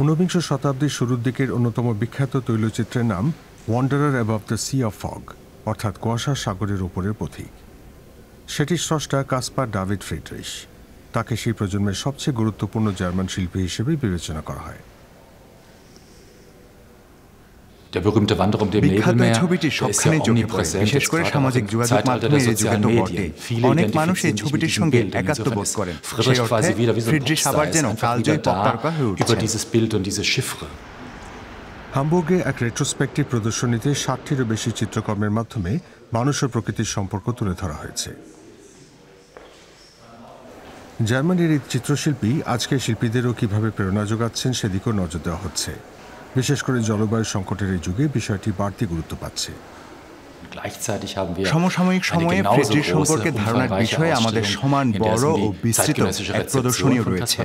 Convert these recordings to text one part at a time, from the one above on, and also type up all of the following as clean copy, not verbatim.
ঊনবিংশ শতাব্দীর শুরুর দিকের অন্যতম বিখ্যাত তৈলচিত্রের নাম wanderer above the sea of fog, অর্থাৎ কুয়াশার সাগরের উপরের পথিক। সেটির স্রষ্টা কাসপার ডেভিড ফ্রিডরিশ। তাকে সেই প্রজন্মের সবচেয়ে গুরুত্বপূর্ণ জার্মান শিল্পী হিসেবে বিবেচনা করা হয়। বিখ্যাত ছবিটি সবখানে চোখে পড়ে, বিশেষ করে সামাজিক যোগাযোগ মাধ্যমে এই যুগে তো বটেই। অনেক মানুষ এই ছবিটির সঙ্গে একাত্ম বোধ করেন। সেই অর্থে ফ্রিডরিশ আবার যেন কালজয়ী পপতারকা হয়ে উঠছেন। হামবুর্গে এক রেট্রোস্পেক্টিভ প্রদর্শনীতে ৬০টিরও বেশি চিত্রকর্মের মাধ্যমে মানুষ ও প্রকৃতির সম্পর্ক তুলে ধরা হয়েছে। জার্মানির এই চিত্রশিল্পী আজকের শিল্পীদেরও কীভাবে প্রেরণা যোগাচ্ছেন সেদিকেও নজর দেওয়া হচ্ছে। বিশেষ করে জলবায়ু সংকটের এই যুগে বিষয়টি বাড়তি গুরুত্ব পাচ্ছে। সমসাময়িক সময়ে ফ্রিডরিশ সম্পর্কে ধারণার বিষয়ে আমাদের সমান বড় ও বিস্তৃত এক প্রদর্শনীও রয়েছে।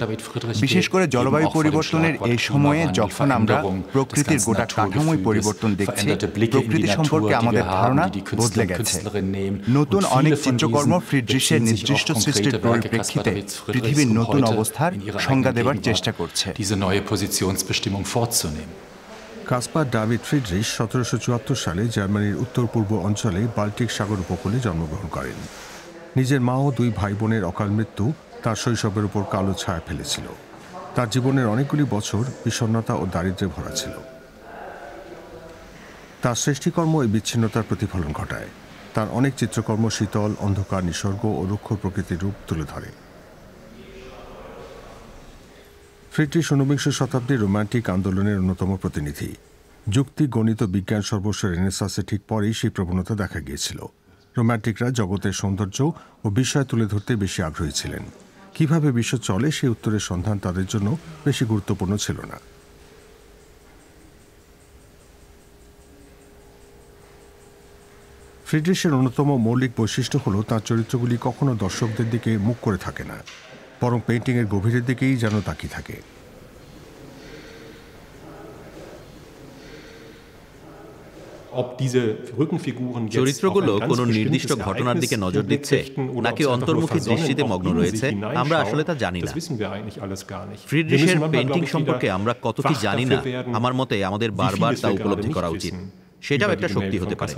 বিশেষ করে জলবায়ু পরিবর্তনের এই সময়ে যখন আমরা প্রকৃতির গোটা কাঠামোই পরিবর্তন দেখছি, প্রকৃতি সম্পর্কে আমাদের ধারণা বদলে গেছে। নতুন অনেক চিত্রকর্ম ফ্রিডরিশের নির্দিষ্ট সৃষ্টির পরিপ্রেক্ষিতে পৃথিবীর নতুন অবস্থার সংজ্ঞা দেবার চেষ্টা করছে। কাসপার ডেভিড ফ্রিডরিশ ১৭৭৪ সালে জার্মানির উত্তর পূর্ব অঞ্চলে বাল্টিক সাগর উপকূলে জন্মগ্রহণ করেন। নিজের মা ও ২ ভাই বোনের অকাল মৃত্যু তার শৈশবের উপর কালো ছায়া ফেলেছিল। তার জীবনের অনেকগুলি বছর বিষণ্ণতা ও দারিদ্র্যে ভরা ছিল। তার সৃষ্টিকর্ম এই বিচ্ছিন্নতার প্রতিফলন ঘটায়। তার অনেক চিত্রকর্ম শীতল, অন্ধকার, নিসর্গ ও রুক্ষ প্রকৃতির রূপ তুলে ধরে। ফ্রিডরিশ ঊনবিংশ শতাব্দীর রোমান্টিক আন্দোলনের অন্যতম প্রতিনিধি। যুক্তি, গণিত, বিজ্ঞান সর্বস্ব রেনেসাঁসের ঠিক পরেই সেই প্রবণতা দেখা গিয়েছিল। রোমান্টিকরা জগতের সৌন্দর্য ও বিষয় তুলে ধরতে বেশি আগ্রহী ছিলেন। কিভাবে বিশ্ব চলে সেই উত্তরের সন্ধান তাদের জন্য বেশি গুরুত্বপূর্ণ ছিল না। ফ্রিডরিশের অন্যতম মৌলিক বৈশিষ্ট্য হল তাঁর চরিত্রগুলি কখনো দর্শকদের দিকে মুখ করে থাকে না, বরং পেইন্টিংয়ের গভীরের দিকেই যেন তাকিয়ে থাকে। চরিত্রগুলো কোনো নির্দিষ্ট ঘটনার দিকে নজর দিচ্ছে নাকি অন্তর্মুখী দৃষ্টিতে মগ্ন রয়েছে, আমরা আসলে তা জানি না। ফ্রিডরিশের পেইন্টিং সম্পর্কে আমরা কত কি জানি না, আমার মতে আমাদের বারবার তা উপলব্ধি করা উচিত। সেটাও একটা শক্তি হতে পারে।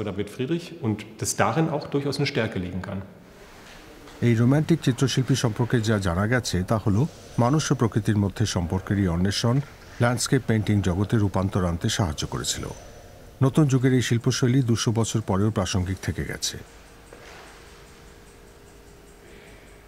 এই রোম্যান্টিক চিত্রশিল্পী সম্পর্কে যা জানা গেছে তা হল মানুষ ও প্রকৃতির মধ্যে সম্পর্কেরই অন্বেষণ ল্যান্ডস্কেপ পেইন্টিং জগতে রূপান্তর আনতে সাহায্য করেছিল। নতুন যুগের এই শিল্পশৈলী ২০০ বছর পরেও প্রাসঙ্গিক থেকে গেছে।